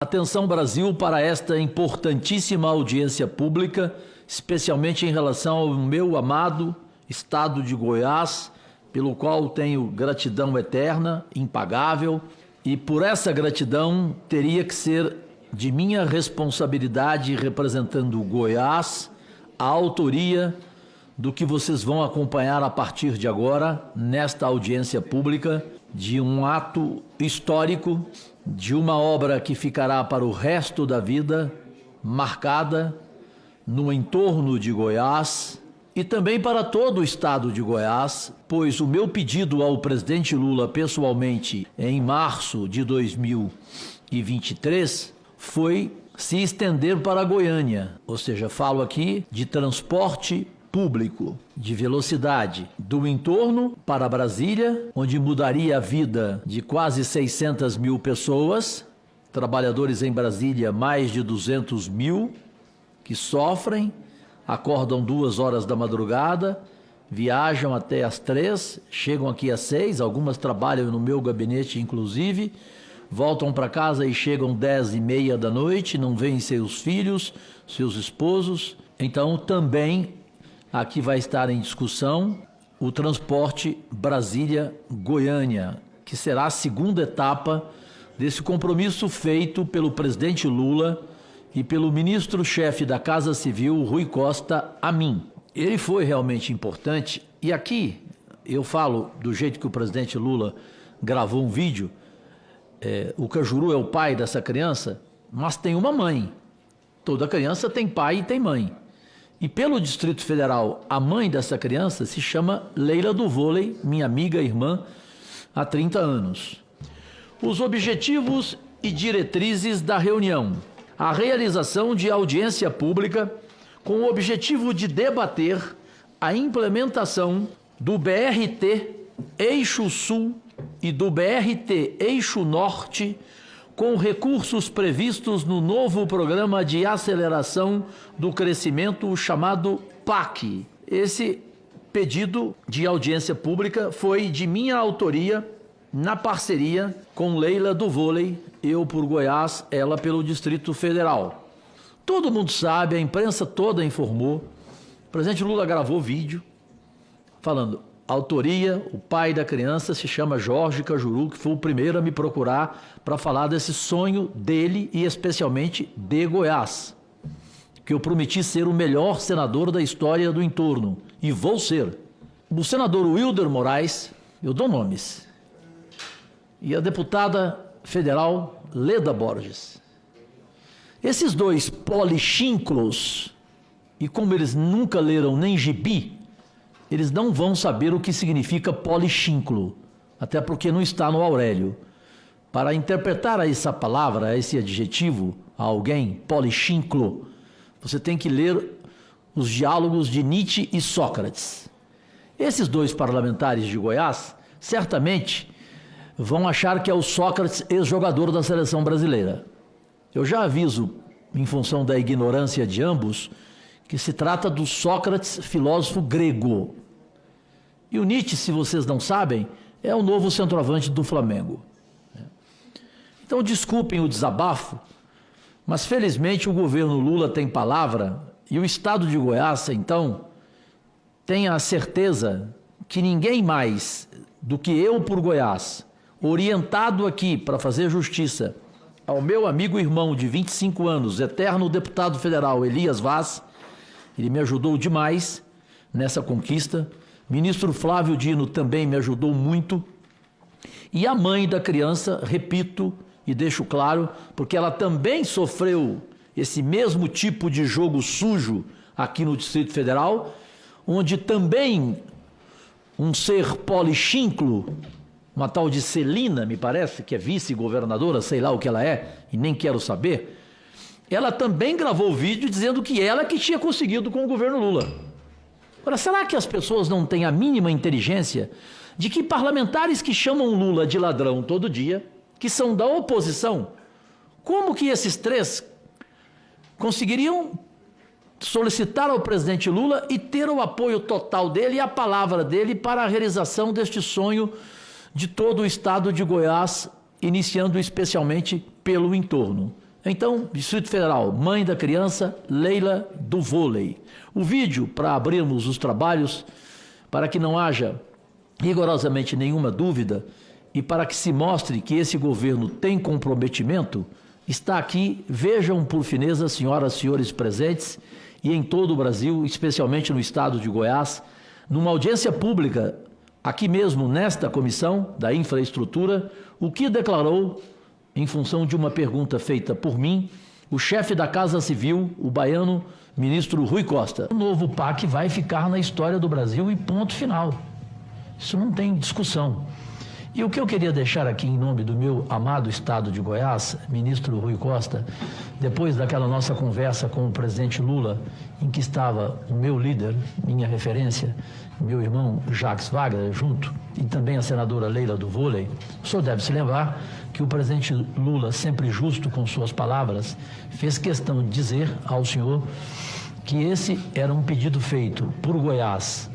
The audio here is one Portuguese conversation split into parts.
Atenção, Brasil, para esta importantíssima audiência pública, especialmente em relação ao meu amado estado de Goiás, pelo qual tenho gratidão eterna, impagável, e por essa gratidão teria que ser de minha responsabilidade, representando o Goiás, a autoria do que vocês vão acompanhar a partir de agora, nesta audiência pública, de um ato histórico, de uma obra que ficará para o resto da vida, marcada no entorno de Goiás e também para todo o estado de Goiás, pois o meu pedido ao presidente Lula pessoalmente em março de 2023 foi se estender para Goiânia, ou seja, falo aqui de transporte público de velocidade do entorno para Brasília, onde mudaria a vida de quase 600 mil pessoas, trabalhadores em Brasília, mais de 200 mil, que sofrem, acordam 2 horas da madrugada, viajam até às 3, chegam aqui às 6, algumas trabalham no meu gabinete inclusive, voltam para casa e chegam 10h30 da noite, não veem seus filhos, seus esposos. Então também aqui vai estar em discussão o transporte Brasília-Goiânia, que será a segunda etapa desse compromisso feito pelo presidente Lula e pelo ministro-chefe da Casa Civil, Rui Costa, a mim. Ele foi realmente importante, e aqui eu falo do jeito que o presidente Lula gravou um vídeo. O Cajuru é o pai dessa criança, mas tem uma mãe. Toda criança tem pai e tem mãe. E pelo Distrito Federal, a mãe dessa criança se chama Leila do Vôlei, minha amiga e irmã, há 30 anos. Os objetivos e diretrizes da reunião. A realização de audiência pública com o objetivo de debater a implementação do BRT Eixo Sul e do BRT Eixo Norte com recursos previstos no novo Programa de Aceleração do Crescimento chamado PAC. Esse pedido de audiência pública foi de minha autoria, na parceria com Leila do Vôlei, eu por Goiás, ela pelo Distrito Federal. Todo mundo sabe, a imprensa toda informou, o presidente Lula gravou vídeo falando: a autoria, o pai da criança se chama Jorge Cajuru, que foi o primeiro a me procurar para falar desse sonho dele e especialmente de Goiás, que eu prometi ser o melhor senador da história do entorno, e vou ser. O senador Wilder Moraes, eu dou nomes, e a deputada federal Leda Borges. Esses dois polichinclos, e como eles nunca leram nem gibi, eles não vão saber o que significa polichinclo, até porque não está no Aurélio. Para interpretar essa palavra, esse adjetivo a alguém, polichinclo, você tem que ler os diálogos de Nietzsche e Sócrates. Esses dois parlamentares de Goiás, certamente, vão achar que é o Sócrates, ex-jogador da seleção brasileira. Eu já aviso, em função da ignorância de ambos, que se trata do Sócrates, filósofo grego. E o Nietzsche, se vocês não sabem, é o novo centroavante do Flamengo. Então, desculpem o desabafo, mas felizmente o governo Lula tem palavra e o estado de Goiás, então, tem a certeza que ninguém mais do que eu por Goiás, orientado aqui para fazer justiça ao meu amigo e irmão de 25 anos, eterno deputado federal Elias Vaz, ele me ajudou demais nessa conquista. Ministro Flávio Dino também me ajudou muito. E a mãe da criança, repito e deixo claro, porque ela também sofreu esse mesmo tipo de jogo sujo aqui no Distrito Federal, onde também um ser polichinclo, uma tal de Celina, me parece, que é vice-governadora, sei lá o que ela é, e nem quero saber, ela também gravou vídeo dizendo que ela que tinha conseguido com o governo Lula. Agora, será que as pessoas não têm a mínima inteligência de que parlamentares que chamam Lula de ladrão todo dia, que são da oposição, como que esses três conseguiriam solicitar ao presidente Lula e ter o apoio total dele e a palavra dele para a realização deste sonho de todo o estado de Goiás, iniciando especialmente pelo entorno? Então, Distrito Federal, mãe da criança, Leila do vôlei. O vídeo, para abrirmos os trabalhos, para que não haja rigorosamente nenhuma dúvida e para que se mostre que esse governo tem comprometimento, está aqui. Vejam, por fineza, senhoras e senhores presentes, e em todo o Brasil, especialmente no estado de Goiás, numa audiência pública, aqui mesmo nesta comissão da infraestrutura, o que declarou, em função de uma pergunta feita por mim, o chefe da Casa Civil, o baiano ministro Rui Costa. O novo PAC vai ficar na história do Brasil e ponto final. Isso não tem discussão. E o que eu queria deixar aqui em nome do meu amado estado de Goiás, ministro Rui Costa, depois daquela nossa conversa com o presidente Lula, em que estava o meu líder, minha referência, meu irmão Jacques Wagner, junto, e também a senadora Leila do vôlei, o senhor deve se lembrar que o presidente Lula, sempre justo com suas palavras, fez questão de dizer ao senhor que esse era um pedido feito por Goiás,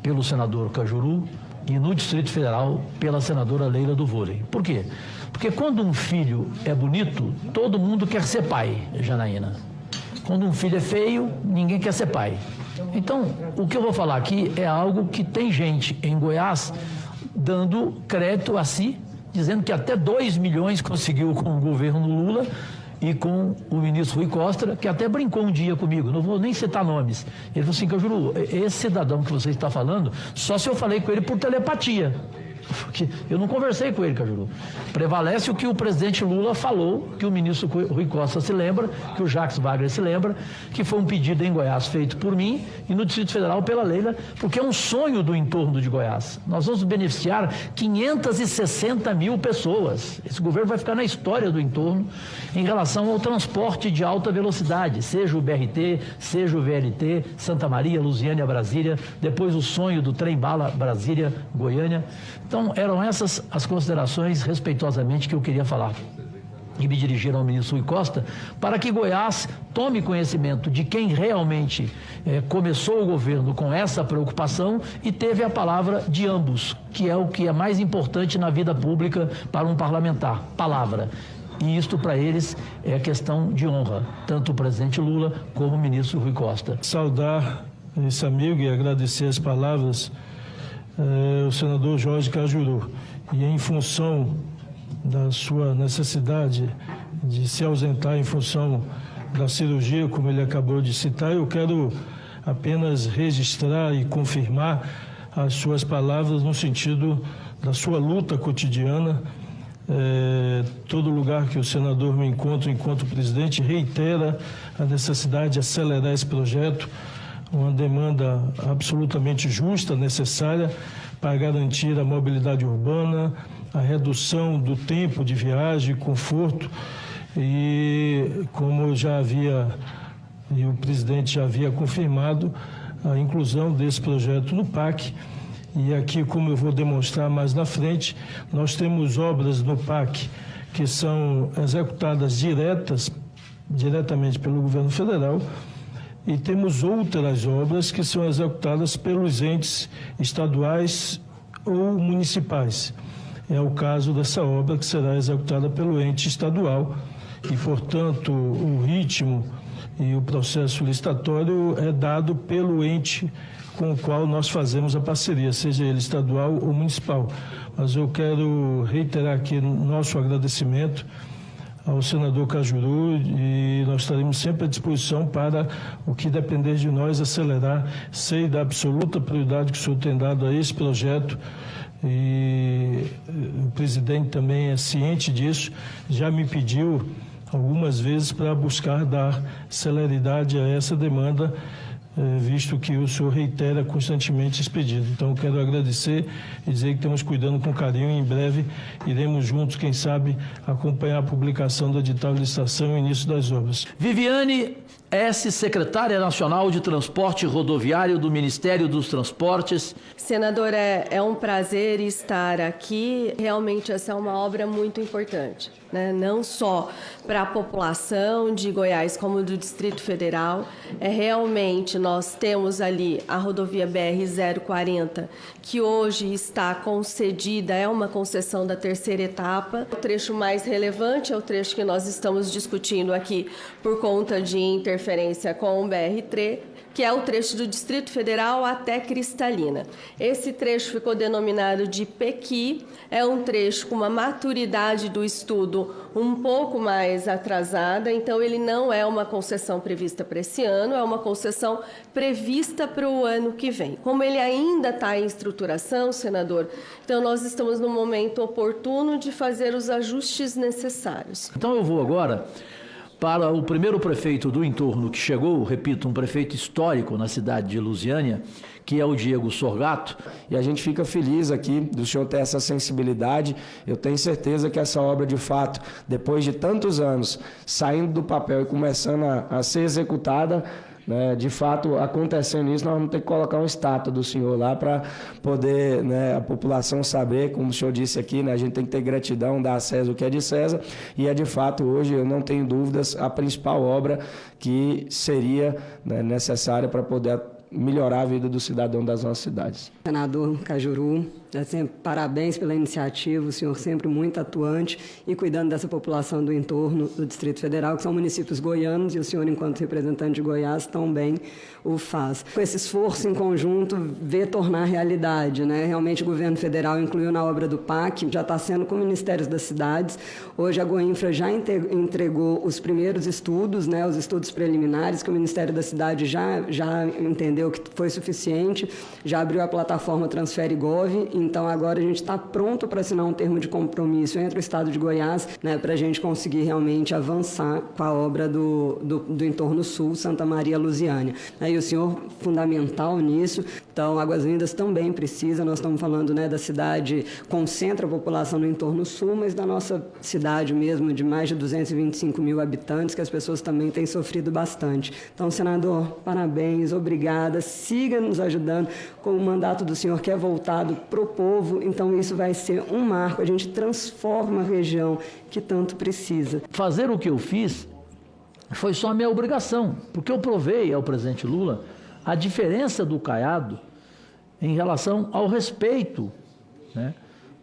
pelo senador Cajuru, e no Distrito Federal pela senadora Leila do vôlei. Por quê? Porque quando um filho é bonito, todo mundo quer ser pai, Janaína. Quando um filho é feio, ninguém quer ser pai. Então, o que eu vou falar aqui é algo que tem gente em Goiás dando crédito a si, dizendo que até 2 milhões conseguiu com o governo Lula e com o ministro Rui Costa, que até brincou um dia comigo, não vou nem citar nomes. Ele falou assim: Cajuru, esse cidadão que você está falando, só se eu falei com ele por telepatia. Porque eu não conversei com ele, Cajuru. Prevalece o que o presidente Lula falou, que o ministro Rui Costa se lembra, que o Jacques Wagner se lembra, que foi um pedido em Goiás feito por mim e no Distrito Federal pela Leila, porque é um sonho do entorno de Goiás. Nós vamos beneficiar 560 mil pessoas. Esse governo vai ficar na história do entorno em relação ao transporte de alta velocidade, seja o BRT, seja o VLT, Santa Maria, Lusiânia, Brasília, depois o sonho do trem-bala Brasília, Goiânia. Então, eram essas as considerações, respeitosamente, que eu queria falar. E me dirigir ao ministro Rui Costa, para que Goiás tome conhecimento de quem realmente começou o governo com essa preocupação e teve a palavra de ambos, que é o que é mais importante na vida pública para um parlamentar, palavra. E isto, para eles, é questão de honra, tanto o presidente Lula como o ministro Rui Costa. Saudar esse amigo e agradecer as palavras o senador Jorge Cajuru, e em função da sua necessidade de se ausentar em função da cirurgia, como ele acabou de citar, eu quero apenas registrar e confirmar as suas palavras no sentido da sua luta cotidiana. Todo lugar que o senador me encontra enquanto presidente reitera a necessidade de acelerar esse projeto, uma demanda absolutamente justa, necessária para garantir a mobilidade urbana, a redução do tempo de viagem, conforto, e como já havia, e o presidente já havia confirmado, a inclusão desse projeto no PAC. E aqui, como eu vou demonstrar mais na frente, nós temos obras no PAC que são executadas diretamente pelo governo federal, e temos outras obras que são executadas pelos entes estaduais ou municipais. É o caso dessa obra que será executada pelo ente estadual e, portanto, o ritmo e o processo licitatório é dado pelo ente com o qual nós fazemos a parceria, seja ele estadual ou municipal. Mas eu quero reiterar aqui nosso agradecimento ao senador Cajuru, e nós estaremos sempre à disposição para o que depender de nós acelerar. Sei da absoluta prioridade que o senhor tem dado a esse projeto, e o presidente também é ciente disso, já me pediu algumas vezes para buscar dar celeridade a essa demanda, visto que o senhor reitera constantemente esse pedido. Então, eu quero agradecer e dizer que estamos cuidando com carinho, e em breve iremos juntos, quem sabe, acompanhar a publicação do edital de licitação e o início das obras. Viviane Secretária Nacional de Transporte Rodoviário do Ministério dos Transportes. Senador, é um prazer estar aqui. Realmente essa é uma obra muito importante, né? Não só para a população de Goiás como do Distrito Federal. Realmente nós temos ali a rodovia BR-040, que hoje está concedida, é uma concessão da terceira etapa. O trecho mais relevante é o trecho que nós estamos discutindo aqui por conta de interferência com o BR-3, que é o trecho do Distrito Federal até Cristalina. Esse trecho ficou denominado de Pequi, é um trecho com uma maturidade do estudo um pouco mais atrasada, então ele não é uma concessão prevista para esse ano, é uma concessão prevista para o ano que vem. Como ele ainda está em estruturação, senador, então nós estamos no momento oportuno de fazer os ajustes necessários. Então eu vou agora para o primeiro prefeito do entorno que chegou, repito, um prefeito histórico na cidade de Lusiânia, que é o Diego Sorgato. E a gente fica feliz aqui do senhor ter essa sensibilidade. Eu tenho certeza que essa obra, de fato, depois de tantos anos, saindo do papel e começando a ser executada, né, de fato, acontecendo isso, nós vamos ter que colocar uma estátua do senhor lá para poder, né, a população saber, como o senhor disse aqui, né, a gente tem que ter gratidão, dar a César o que é de César, e é de fato hoje, eu não tenho dúvidas, a principal obra que seria, né, necessária para poder melhorar a vida do cidadão das nossas cidades. Senador Cajuru, parabéns pela iniciativa, o senhor sempre muito atuante e cuidando dessa população do entorno do Distrito Federal, que são municípios goianos, e o senhor, enquanto representante de Goiás, também o faz. Com esse esforço em conjunto, vê tornar realidade, né? Realmente o governo federal incluiu na obra do PAC, já está sendo com ministérios das cidades. Hoje a Goinfra já entregou os primeiros estudos, né, os estudos preliminares, que o Ministério da Cidade já entendeu que foi suficiente, já abriu a plataforma Transfere Gov. Então, agora a gente está pronto para assinar um termo de compromisso entre o Estado de Goiás, né, para a gente conseguir realmente avançar com a obra do entorno sul, Santa Maria, Lusiânia. E o senhor, fundamental nisso. Então, Águas Lindas também precisa, nós estamos falando, né, da cidade, concentra a população no entorno sul, mas da nossa cidade mesmo, de mais de 225 mil habitantes, que as pessoas também têm sofrido bastante. Então, senador, parabéns, obrigada, siga nos ajudando com o mandato do senhor que é voltado para o povo, então isso vai ser um marco, a gente transforma a região que tanto precisa. Fazer o que eu fiz foi só a minha obrigação, porque eu provei ao presidente Lula a diferença do Caiado em relação ao respeito, né?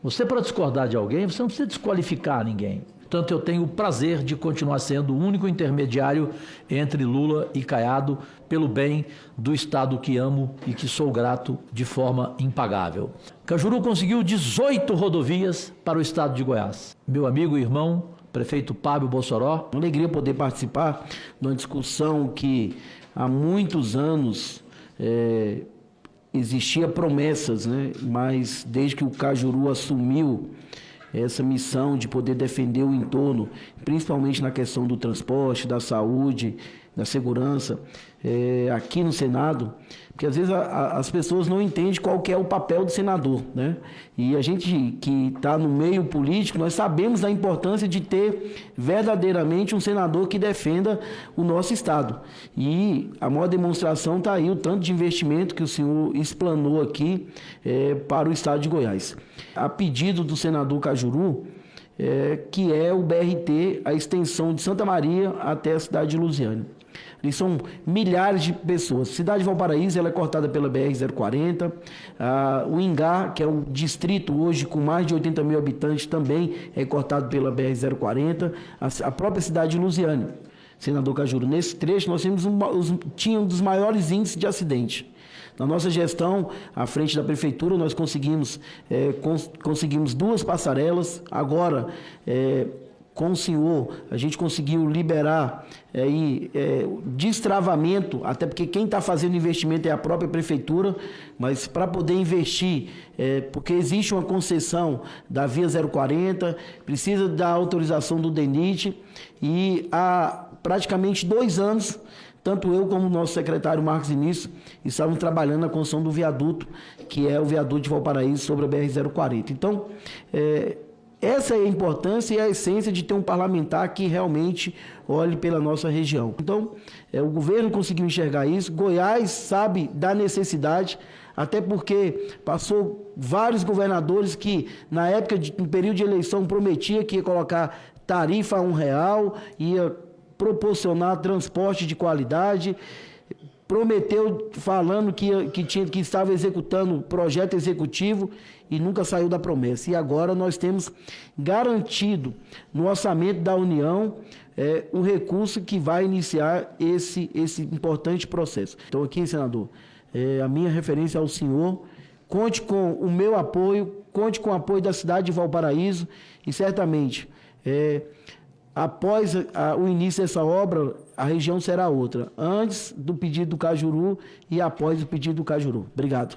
Você, para discordar de alguém, você não precisa desqualificar ninguém. Portanto, eu tenho o prazer de continuar sendo o único intermediário entre Lula e Caiado pelo bem do Estado que amo e que sou grato de forma impagável. Cajuru conseguiu 18 rodovias para o Estado de Goiás. Meu amigo e irmão, prefeito Pablo Bossoró. Uma alegria poder participar de uma discussão que há muitos anos existia promessas, né? Mas desde que o Cajuru assumiu essa missão de poder defender o entorno, principalmente na questão do transporte, da saúde, da segurança, aqui no Senado, porque às vezes as pessoas não entendem qual que é o papel do senador, né? E a gente que está no meio político, nós sabemos da importância de ter verdadeiramente um senador que defenda o nosso Estado. E a maior demonstração está aí, o tanto de investimento que o senhor explanou aqui para o Estado de Goiás. A pedido do senador Cajuru, que é o BRT, a extensão de Santa Maria até a cidade de Lusiânia. Ali são milhares de pessoas. A cidade de Valparaíso ela é cortada pela BR-040. O Ingá, que é um distrito hoje com mais de 80 mil habitantes, também é cortado pela BR-040. A própria cidade de Lusiânia, senador Cajuru, nesse trecho nós tínhamos um dos maiores índices de acidente. Na nossa gestão, à frente da prefeitura, nós conseguimos 2 passarelas. Agora, com o senhor, a gente conseguiu liberar destravamento, até porque quem está fazendo investimento é a própria prefeitura, mas para poder investir, porque existe uma concessão da Via 040, precisa da autorização do DENIT, e há praticamente 2 anos, tanto eu como o nosso secretário Marcos Início estavam trabalhando na construção do viaduto, que é o viaduto de Valparaíso sobre a BR-040. Então, Essa é a importância e a essência de ter um parlamentar que realmente olhe pela nossa região. Então, o governo conseguiu enxergar isso, Goiás sabe da necessidade, até porque passou vários governadores que, na época, no período de eleição, prometia que ia colocar tarifa a R$1, ia proporcionar transporte de qualidade, prometeu falando que estava executando projeto executivo e nunca saiu da promessa. E agora nós temos garantido no orçamento da União o recurso que vai iniciar esse importante processo. Então aqui, senador, a minha referência ao senhor, conte com o meu apoio, conte com o apoio da cidade de Valparaíso e certamente, após o início dessa obra, a região será outra, antes do pedido do Cajuru e após o pedido do Cajuru. Obrigado.